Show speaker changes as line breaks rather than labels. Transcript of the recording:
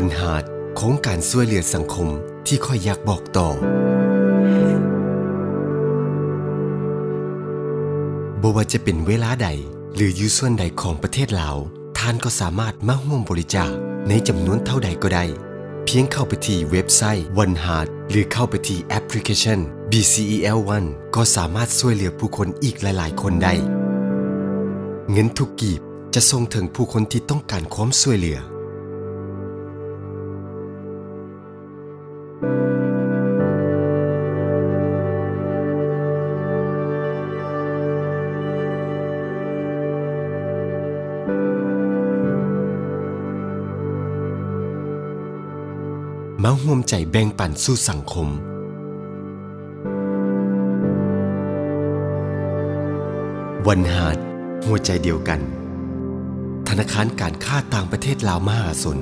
วันหาดของการช่วยเหลือสังคมที่ค่อยอยากบอกต่อบ่ว่าจะเป็นเวลาใดหรืออยู่ส่วนใดของประเทศลาวท่านก็สามารถมาร่วมบริจาคในจำนวนเท่าใดก็ได้เพียงเข้าไปที่เว็บไซต์วันหาดหรือเข้าไปที่แอปพลิเคชัน BCEL1 ก็สามารถช่วยเหลือผู้คนอีกหลายๆคนได้เงินทุกกีบจะส่งถึงผู้คนที่ต้องการความช่วยเหลือมาร่วมใจแบ่งปันสู่สังคมวันหาดหัวใจเดียวกันธนาคารการค้าต่างประเทศลาวมหาชน